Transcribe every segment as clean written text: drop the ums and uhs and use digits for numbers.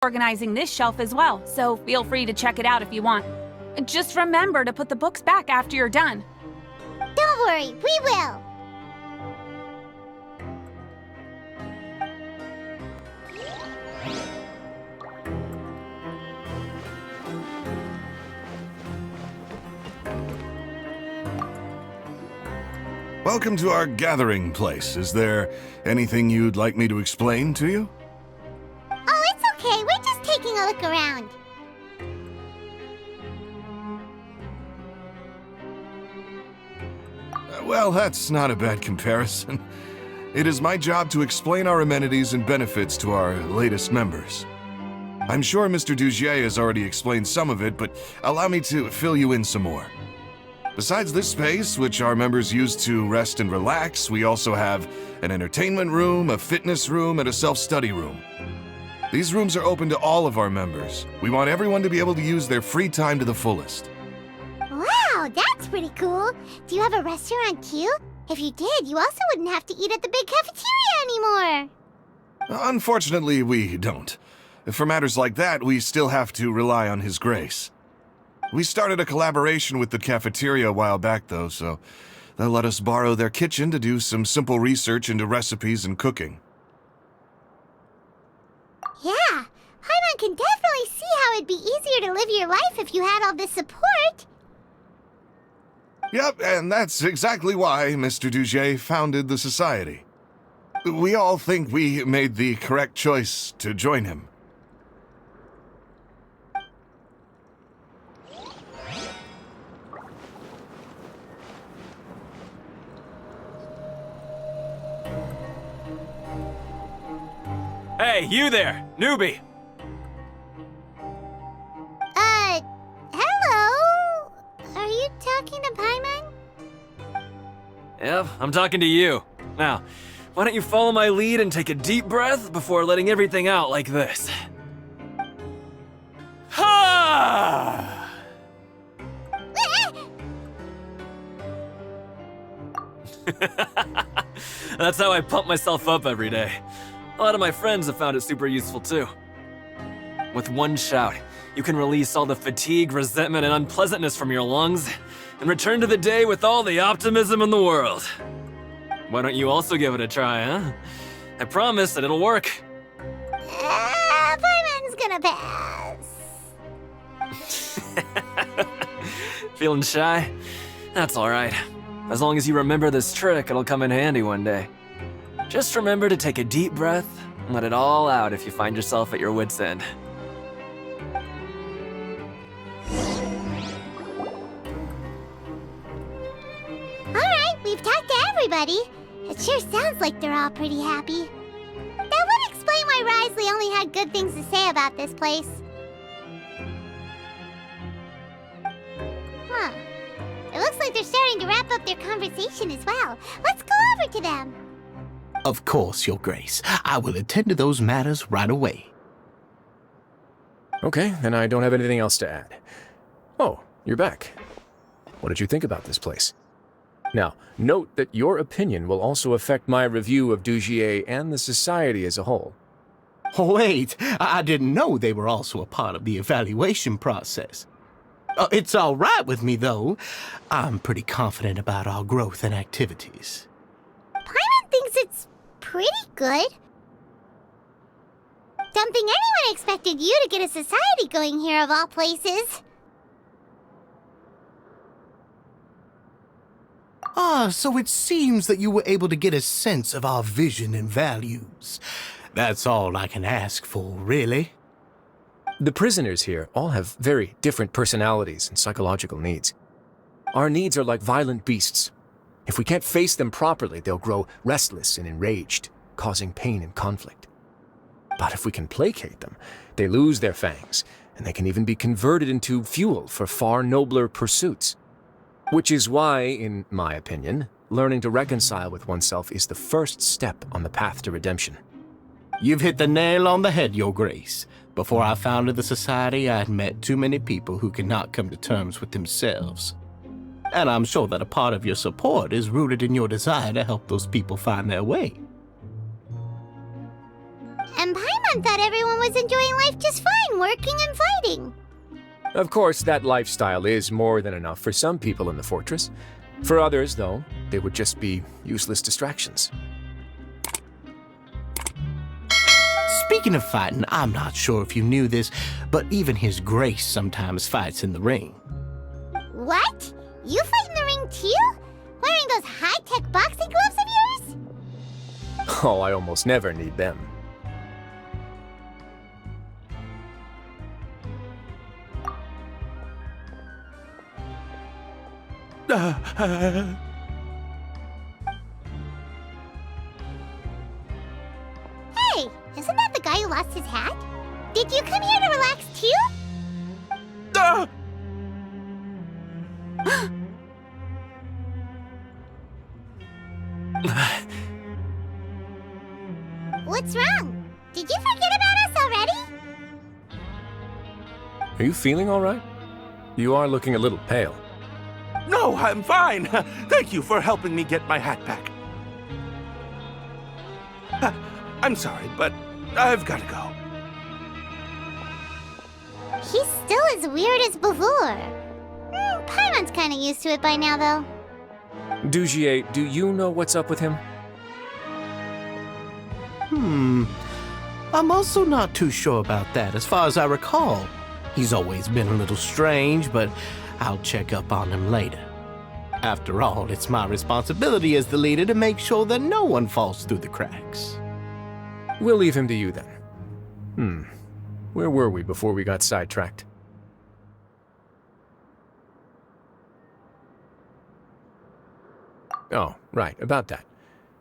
organizing this shelf as well, so feel free to check it out if you want. Just remember to put the books back after you're done. Don't worry, we will. Welcome to our gathering place. Is there anything you'd like me to explain to you? Oh, it's okay. We're just taking a look around. Well, that's not a bad comparison. It is my job to explain our amenities and benefits to our latest members. I'm sure Mr. Dugier has already explained some of it, but allow me to fill you in some more. Besides this space, which our members use to rest and relax, we also have an entertainment room, a fitness room, and a self-study room. These rooms are open to all of our members. We want everyone to be able to use their free time to the fullest. Wow, that's pretty cool. Do you have a restaurant too? If you did, you also wouldn't have to eat at the big cafeteria anymore. Unfortunately, we don't. For matters like that, we still have to rely on His grace. We started a collaboration with the cafeteria a while back, though, so they'll let us borrow their kitchen to do some simple research into recipes and cooking. Yeah, Paimon can definitely see how it'd be easier to live your life if you had all this support. Yep, and that's exactly why Mr. Dugier founded the society. We all think we made the correct choice to join him. Hey, you there, newbie! Hello? Are you talking to Paimon? Yep, I'm talking to you. Now, why don't you follow my lead and take a deep breath before letting everything out like this? Ha! That's how I pump myself up every day. A lot of my friends have found it super useful too. With one shout, you can release all the fatigue, resentment, and unpleasantness from your lungs and return to the day with all the optimism in the world. Why don't you also give it a try, huh? I promise that it'll work. Paimon's gonna pass. Feeling shy? That's alright. As long as you remember this trick, it'll come in handy one day. Just remember to take a deep breath and let it all out if you find yourself at your wit's end. Alright, we've talked to everybody. It sure sounds like they're all pretty happy. That would explain why Risley only had good things to say about this place. Huh. It looks like they're starting to wrap up their conversation as well. Let's go over to them. Of course, Your Grace. I will attend to those matters right away. Okay, then I don't have anything else to add. Oh, you're back. What did you think about this place? Now, note that your opinion will also affect my review of Dugier and the society as a whole. Wait, I didn't know they were also a part of the evaluation process. It's all right with me, though. I'm pretty confident about our growth and activities. Paimon thinks it's pretty good. Don't think anyone expected you to get a society going here of all places. So it seems that you were able to get a sense of our vision and values. That's all I can ask for, really. The prisoners here all have very different personalities and psychological needs. Our needs are like violent beasts. If we can't face them properly, they'll grow restless and enraged, causing pain and conflict. But if we can placate them, they lose their fangs, and they can even be converted into fuel for far nobler pursuits. Which is why, in my opinion, learning to reconcile with oneself is the first step on the path to redemption. You've hit the nail on the head, Your Grace. Before I founded the society, I had met too many people who could not come to terms with themselves. And I'm sure that a part of your support is rooted in your desire to help those people find their way. And Paimon Paimon thought everyone was enjoying life just fine, working and fighting. Of course, that lifestyle is more than enough for some people in the fortress. For others, though, they would just be useless distractions. Speaking of fighting, I'm not sure if you knew this, but even His Grace sometimes fights in the ring. What? You fight in the ring too? Wearing those high-tech boxing gloves of yours? Oh, I almost never need them. Hey, isn't that the guy who lost his hat? Did you come here to relax too? What's wrong? Did you forget about us already? Are you feeling all right? You are looking a little pale. No, I'm fine. Thank you for helping me get my hat back. I'm sorry, but I've got to go. He's still as weird as before. Paimon's kind of used to it by now, though. Dujier, do you know what's up with him? I'm also not too sure about that. As far as I recall, he's always been a little strange, but I'll check up on him later. After all, it's my responsibility as the leader to make sure that no one falls through the cracks. We'll leave him to you then. Where were we before we got sidetracked? Oh, right, about that.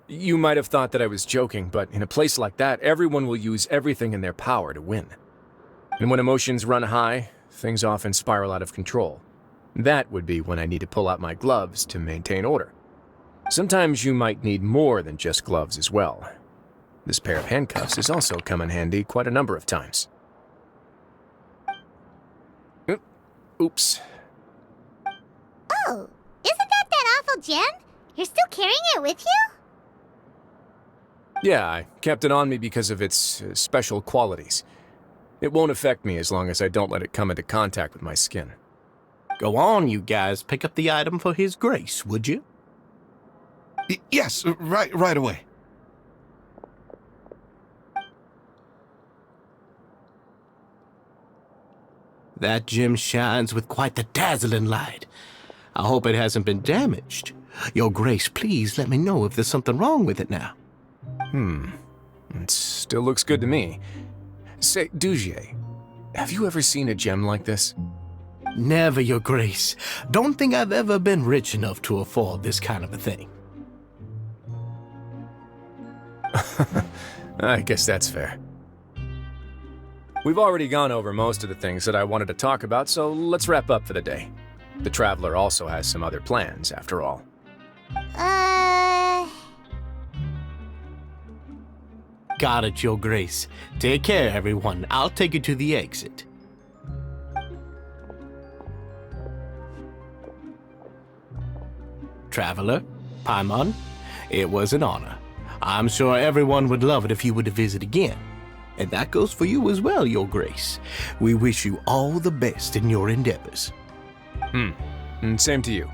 You might have thought that I was joking, but in a place like that, everyone will use everything in their power to win. And when emotions run high, things often spiral out of control. That would be when I need to pull out my gloves to maintain order. Sometimes you might need more than just gloves as well. This pair of handcuffs has also come in handy quite a number of times. Oops. Oh, isn't that awful gem? You're still carrying it with you? Yeah, I kept it on me because of its special qualities. It won't affect me as long as I don't let it come into contact with my skin. Go on, you guys. Pick up the item for His Grace, would you? Yes, right away. That gem shines with quite the dazzling light. I hope it hasn't been damaged. Your Grace, please let me know if there's something wrong with it now. It still looks good to me. Say, Dujier, have you ever seen a gem like this? Never, Your Grace. Don't think I've ever been rich enough to afford this kind of a thing. I guess that's fair. We've already gone over most of the things that I wanted to talk about, so let's wrap up for the day. The Traveler also has some other plans, after all. Got it, Your Grace. Take care, everyone. I'll take you to the exit. Traveler, Paimon, it was an honor. I'm sure everyone would love it if you were to visit again. And that goes for you as well, Your Grace. We wish you all the best in your endeavors. And same to you.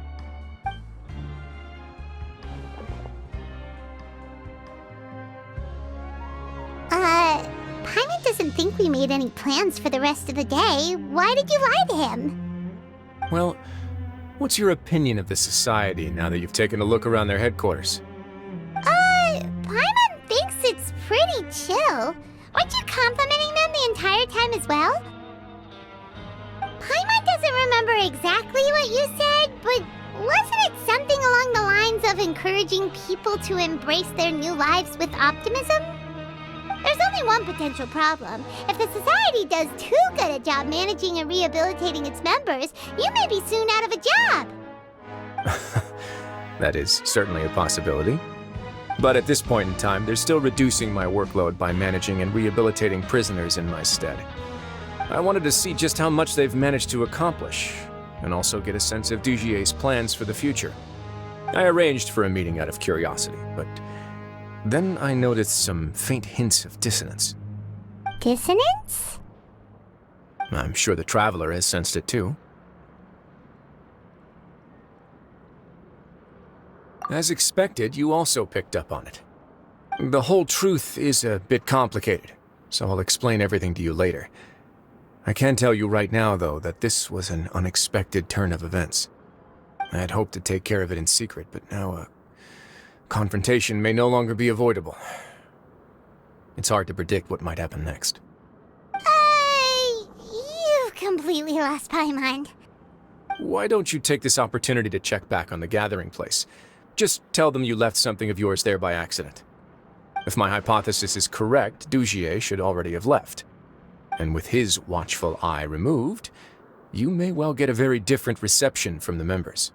Paimon doesn't think we made any plans for the rest of the day. Why did you lie to him? Well, what's your opinion of the society now that you've taken a look around their headquarters? Paimon thinks it's pretty chill. Weren't you complimenting them the entire time as well? Paimon doesn't remember exactly what you said, but wasn't it something along the lines of encouraging people to embrace their new lives with optimism? There's only one potential problem. If the society does too good a job managing and rehabilitating its members, you may be soon out of a job. That is certainly a possibility. But at this point in time, they're still reducing my workload by managing and rehabilitating prisoners in my stead. I wanted to see just how much they've managed to accomplish, and also get a sense of Dujier's plans for the future. I arranged for a meeting out of curiosity, but then I noticed some faint hints of dissonance. Dissonance? I'm sure the Traveler has sensed it too. As expected, you also picked up on it. The whole truth is a bit complicated, so I'll explain everything to you later. I can tell you right now, though, that this was an unexpected turn of events. I had hoped to take care of it in secret, but now a confrontation may no longer be avoidable. It's hard to predict what might happen next. You've completely lost my mind. Why don't you take this opportunity to check back on the gathering place? Just tell them you left something of yours there by accident. If my hypothesis is correct, Dujier should already have left. And with his watchful eye removed, you may well get a very different reception from the members.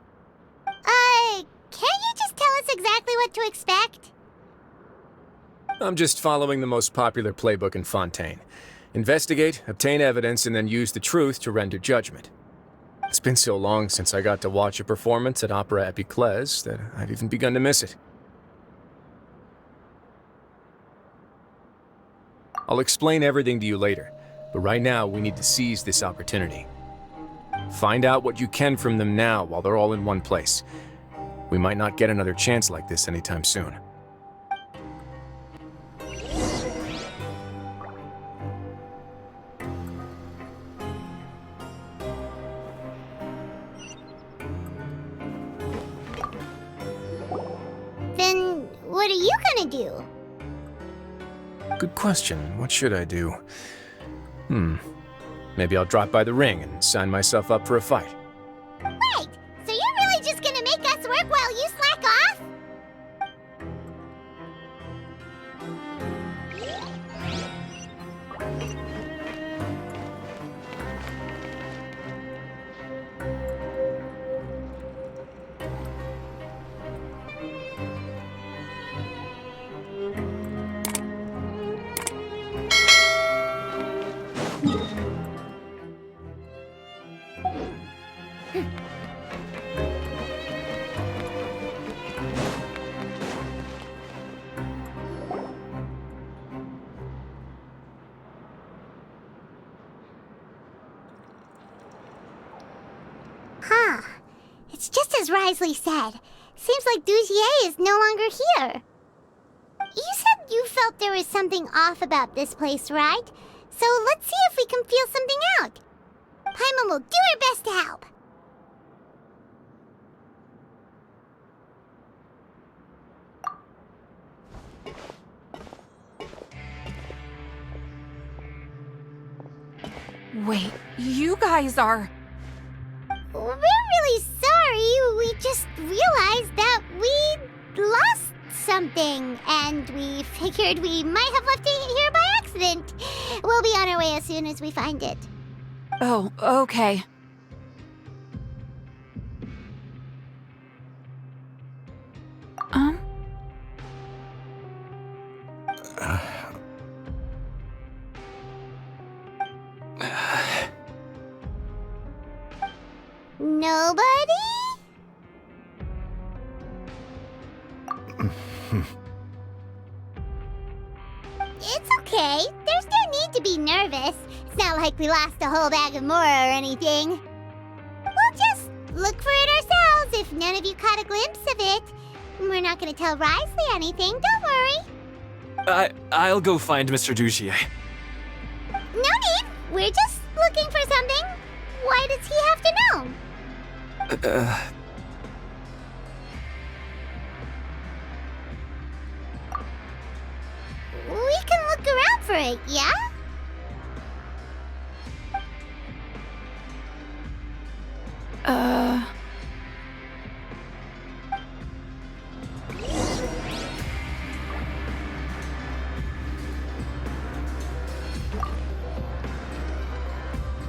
Can't you just tell us exactly what to expect? I'm just following the most popular playbook in Fontaine. Investigate, obtain evidence, and then use the truth to render judgment. It's been so long since I got to watch a performance at Opera Epiclese that I've even begun to miss it. I'll explain everything to you later, but right now we need to seize this opportunity. Find out what you can from them now while they're all in one place. We might not get another chance like this anytime soon. Then what are you gonna do? Good question. What should I do? Maybe I'll drop by the ring and sign myself up for a fight. Wait, so you're really just gonna make us work while you slack off? It's just as Risley said. Seems like Dujier is no longer here. You said you felt there was something off about this place, right? So let's see if we can feel something out. Paimon will do her best to help. Wait, you guys are... We're really sorry. We just realized that we lost something, and we figured we might have left it here by accident. We'll be on our way as soon as we find it. Oh, okay. Nobody? It's okay. There's no need to be nervous. It's not like we lost a whole bag of Mora or anything. We'll just look for it ourselves if none of you caught a glimpse of it. We're not gonna tell Risley anything, don't worry. I'll go find Mr. Dujier. No need. We're just looking for something. Why does he have to know? We can look around for it, yeah?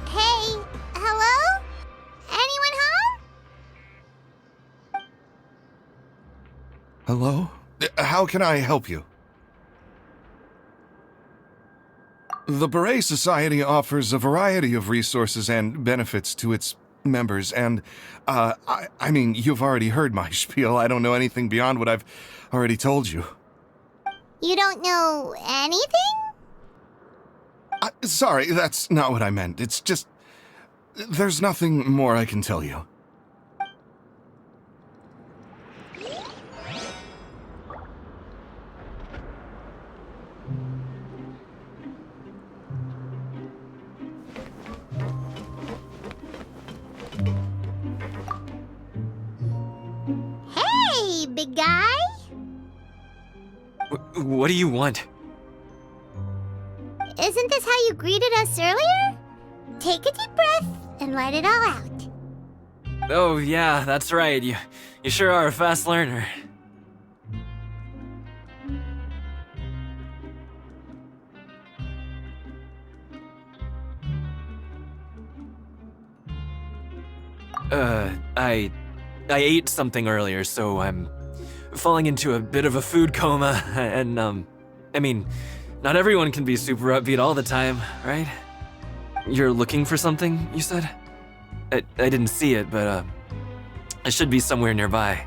Hey, hello? Anyone home? Hello? How can I help you? The Beret Society offers a variety of resources and benefits to its members, and, I mean, you've already heard my spiel. I don't know anything beyond what I've already told you. You don't know anything? Sorry, that's not what I meant. It's just... there's nothing more I can tell you. Hey, big guy! What do you want? Isn't this how you greeted us earlier? Take a deep breath and let it all out. Oh, yeah, that's right. You sure are a fast learner. I ate something earlier, so I'm falling into a bit of a food coma, and, I mean, not everyone can be super upbeat all the time, right? You're looking for something, you said? I didn't see it, but, it should be somewhere nearby.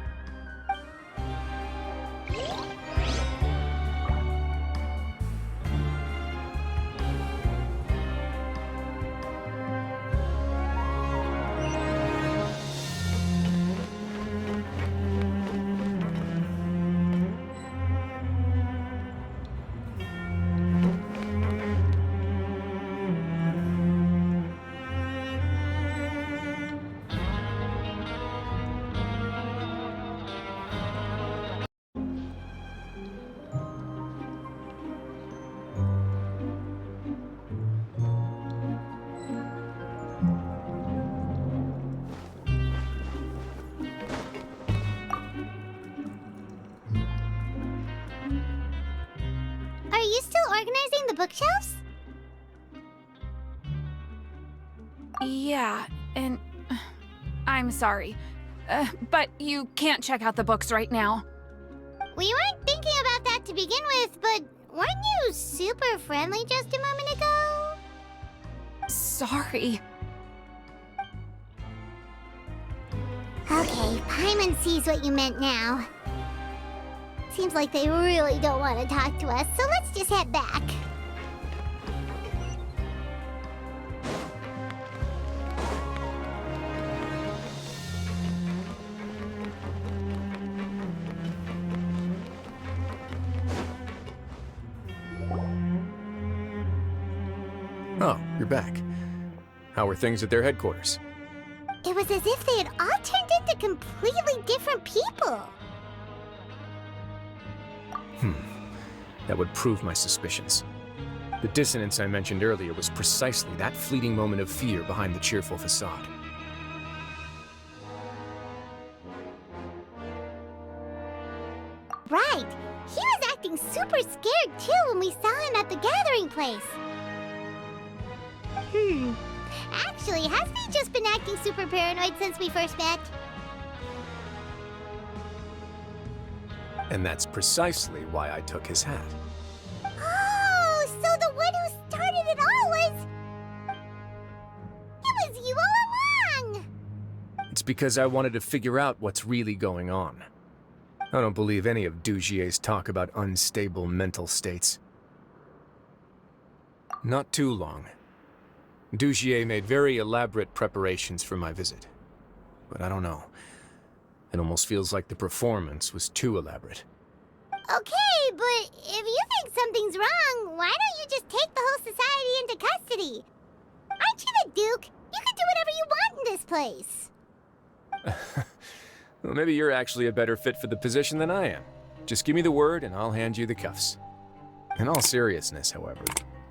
Are you still organizing the bookshelves? Yeah, and I'm sorry, but you can't check out the books right now. We weren't thinking about that to begin with, but weren't you super friendly just a moment ago? Sorry. Okay, Paimon sees what you meant now. Seems like they really don't want to talk to us, so let's just head back. Oh, you're back. How are things at their headquarters? It was as if they had all turned into completely different people. That would prove my suspicions. The dissonance I mentioned earlier was precisely that fleeting moment of fear behind the cheerful facade. Right. He was acting super scared too when we saw him at the gathering place. Actually, hasn't he just been acting super paranoid since we first met? And that's precisely why I took his hat. Oh, so the one who started it all was... It was you all along! It's because I wanted to figure out what's really going on. I don't believe any of Dujier's talk about unstable mental states. Not too long. Dujier made very elaborate preparations for my visit. But I don't know. It almost feels like the performance was too elaborate. Okay, but if you think something's wrong, why don't you just take the whole society into custody? Aren't you the Duke? You can do whatever you want in this place. Well, maybe you're actually a better fit for the position than I am. Just give me the word and I'll hand you the cuffs. In all seriousness, however,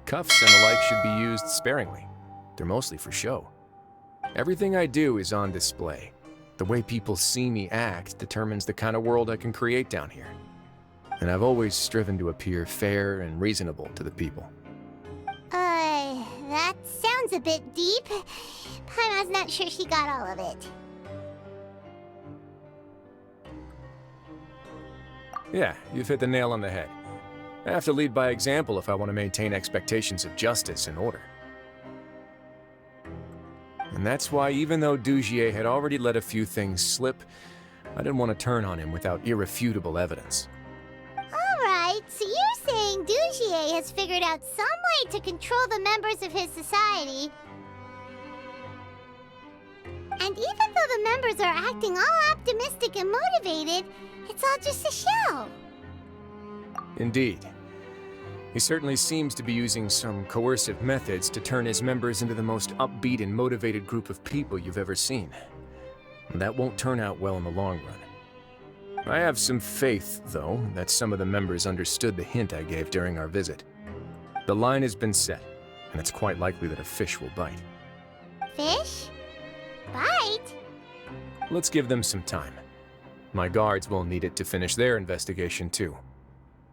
cuffs and the like should be used sparingly. They're mostly for show. Everything I do is on display. The way people see me act determines the kind of world I can create down here. And I've always striven to appear fair and reasonable to the people. That sounds a bit deep. Paimon's not sure she got all of it. Yeah, you've hit the nail on the head. I have to lead by example if I want to maintain expectations of justice and order. And that's why, even though Dujier had already let a few things slip, I didn't want to turn on him without irrefutable evidence. Alright, so you're saying Dujier has has figured out some way to control the members of his society. And even though the members are acting all optimistic and motivated, it's all just a show. Indeed. He certainly seems to be using some coercive methods to turn his members into the most upbeat and motivated group of people you've ever seen. That won't turn out well in the long run. I have some faith, though, that some of the members understood the hint I gave during our visit. The line has been set, and it's quite likely that a fish will bite. Fish? Bite? Let's give them some time. My guards will need it to finish their investigation, too.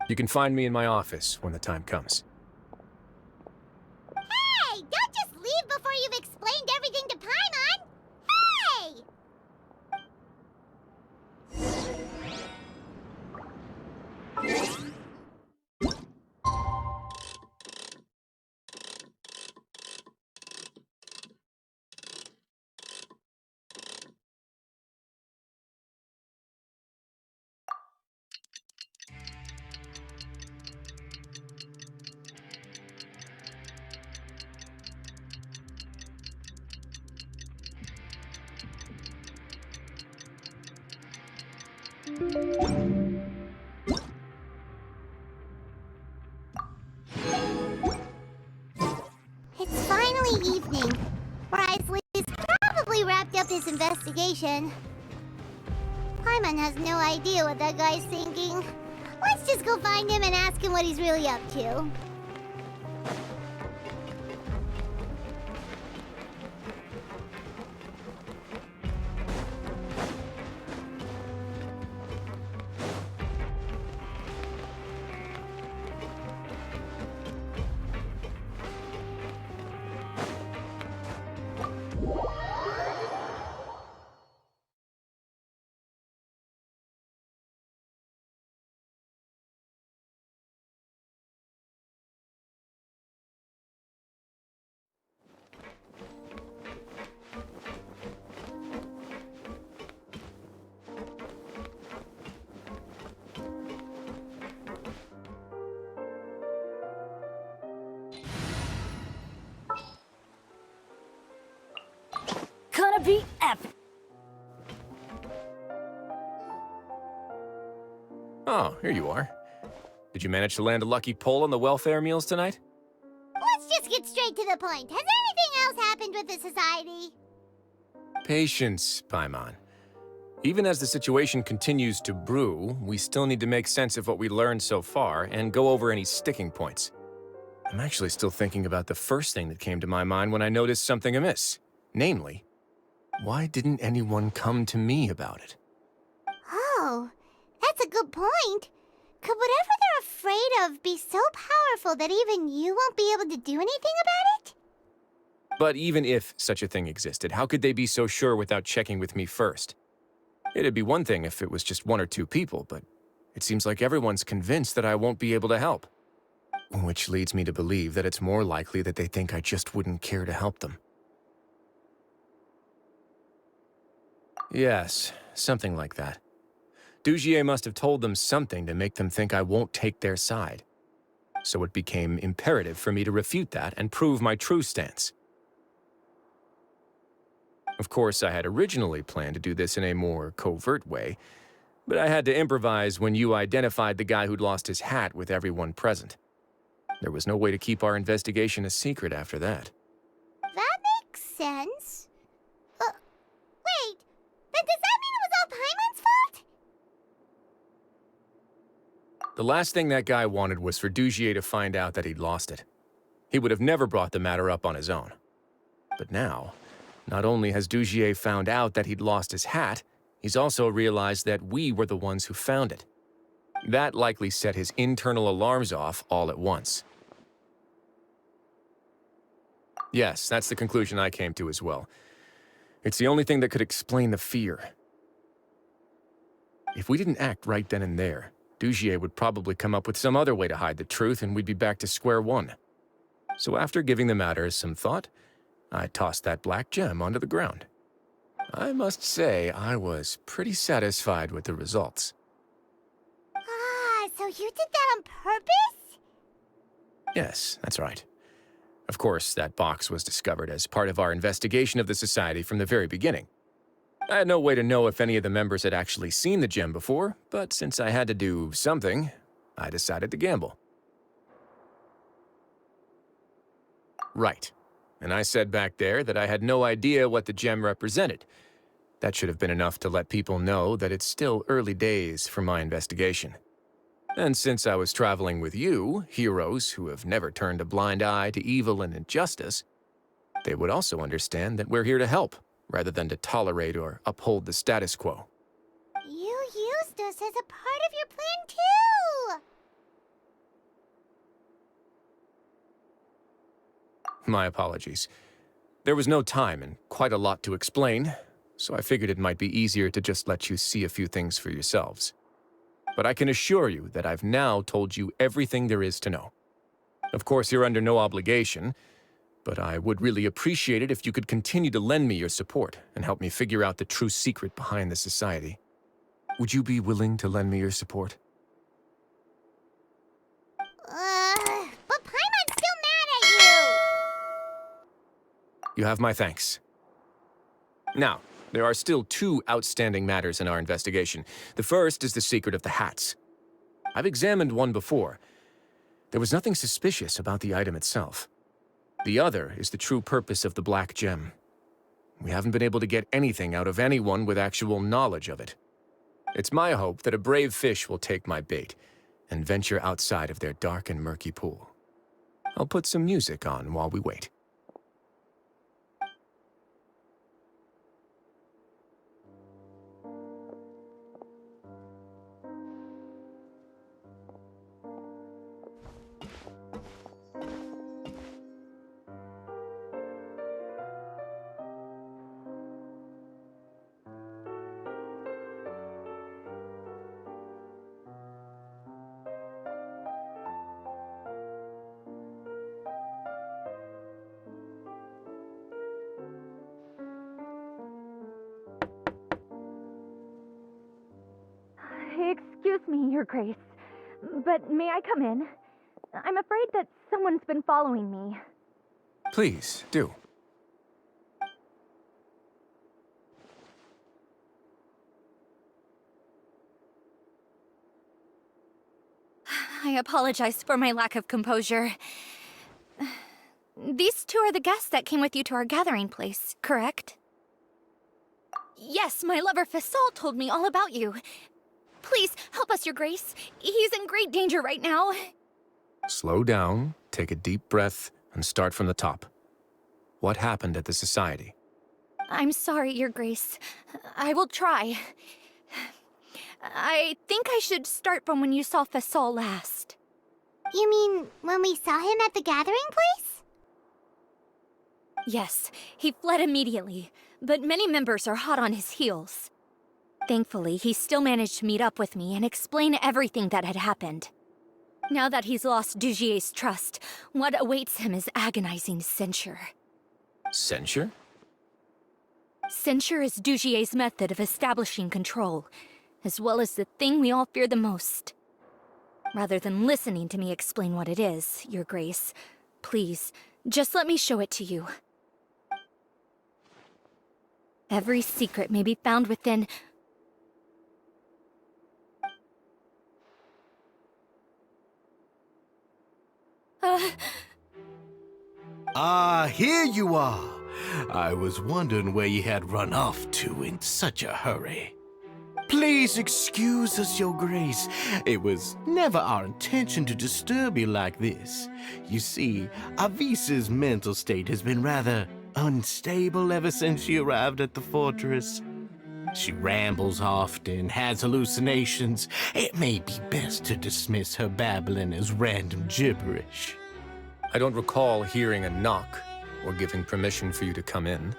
You can find me in my office when the time comes. Hey! Don't just leave before you've explained everything to Paimon! Hey! It's finally evening. Wrisley's probably wrapped up his investigation. Paimon has no idea what that guy's thinking. Let's just go find him and ask him what he's really up to. Gonna be epic. Oh, here you are. Did you manage to land a lucky pull on the welfare meals tonight? Let's just get straight to the point. Has anything else happened with the society? Patience, Paimon. Even as the situation continues to brew, we still need to make sense of what we learned so far and go over any sticking points. I'm actually still thinking about the first thing that came to my mind when I noticed something amiss. Namely, why didn't anyone come to me about it? Oh, that's a good point. Could whatever they're afraid of be so powerful that even you won't be able to do anything about it? But even if such a thing existed, how could they be so sure without checking with me first? It'd be one thing if it was just one or two people, but it seems like everyone's convinced that I won't be able to help. Which leads me to believe that it's more likely that they think I just wouldn't care to help them. Yes, something like that. Dugier must have told them something to make them think I won't take their side. So it became imperative for me to refute that and prove my true stance. Of course, I had originally planned to do this in a more covert way, but I had to improvise when you identified the guy who'd lost his hat with everyone present. There was no way to keep our investigation a secret after that. That makes sense. Wait, then does that mean it was all Paimon's fault? The last thing that guy wanted was for Dugier to find out that he'd lost it. He would have never brought the matter up on his own. But now, not only has Dugier found out that he'd lost his hat, he's also realized that we were the ones who found it. That likely set his internal alarms off all at once. Yes, that's the conclusion I came to as well. It's the only thing that could explain the fear. If we didn't act right then and there, Dugier would probably come up with some other way to hide the truth and we'd be back to square one. So after giving the matter some thought, I tossed that black gem onto the ground. I must say, I was pretty satisfied with the results. Ah, so you did that on purpose? Yes, that's right. Of course, that box was discovered as part of our investigation of the Society from the very beginning. I had no way to know if any of the members had actually seen the gem before, but since I had to do something, I decided to gamble. Right. And I said back there that I had no idea what the gem represented. That should have been enough to let people know that it's still early days for my investigation. And since I was traveling with you, heroes who have never turned a blind eye to evil and injustice, they would also understand that we're here to help, rather than to tolerate or uphold the status quo. You used us as a part of your plan, too! My apologies. There was no time and quite a lot to explain, so I figured it might be easier to just let you see a few things for yourselves. But I can assure you that I've now told you everything there is to know. Of course, you're under no obligation, but I would really appreciate it if you could continue to lend me your support and help me figure out the true secret behind the Society. Would you be willing to lend me your support? But Paimon's still mad at you! You have my thanks. Now, there are still two outstanding matters in our investigation. The first is the secret of the hats. I've examined one before. There was nothing suspicious about the item itself. The other is the true purpose of the black gem. We haven't been able to get anything out of anyone with actual knowledge of it. It's my hope that a brave fish will take my bait and venture outside of their dark and murky pool. I'll put some music on while we wait. Excuse me, Your Grace, but may I come in? I'm afraid that someone's been following me. Please, do. I apologize for my lack of composure. These two are the guests that came with you to our gathering place, correct? Yes, my lover Faisal told me all about you. Please, help us, Your Grace. He's in great danger right now. Slow down, take a deep breath, and start from the top. What happened at the Society? I'm sorry, Your Grace. I will try. I think I should start from when you saw Faisal last. You mean when we saw him at the gathering place? Yes, he fled immediately, but many members are hot on his heels. Thankfully, he still managed to meet up with me and explain everything that had happened. Now that he's lost Dugier's trust, what awaits him is agonizing censure. Censure? Censure is Dugier's method of establishing control, as well as the thing we all fear the most. Rather than listening to me explain what it is, Your Grace, please, just let me show it to you. Every secret may be found within... Here you are. I was wondering where you had run off to in such a hurry. Please excuse us, Your Grace. It was never our intention to disturb you like this. You see, Avisa's mental state has been rather unstable ever since she arrived at the fortress. She rambles often, has hallucinations. It may be best to dismiss her babbling as random gibberish. I don't recall hearing a knock or giving permission for you to come in.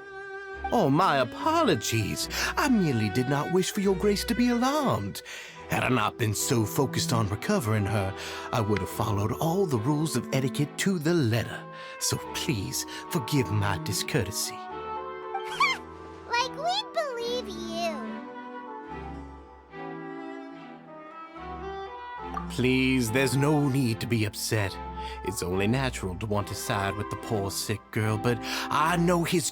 Oh, my apologies. I merely did not wish for Your Grace to be alarmed. Had I not been so focused on recovering her, I would have followed all the rules of etiquette to the letter. So please forgive my discourtesy. Like we'd believe you. Please, there's no need to be upset. It's only natural to want to side with the poor sick girl, but I know his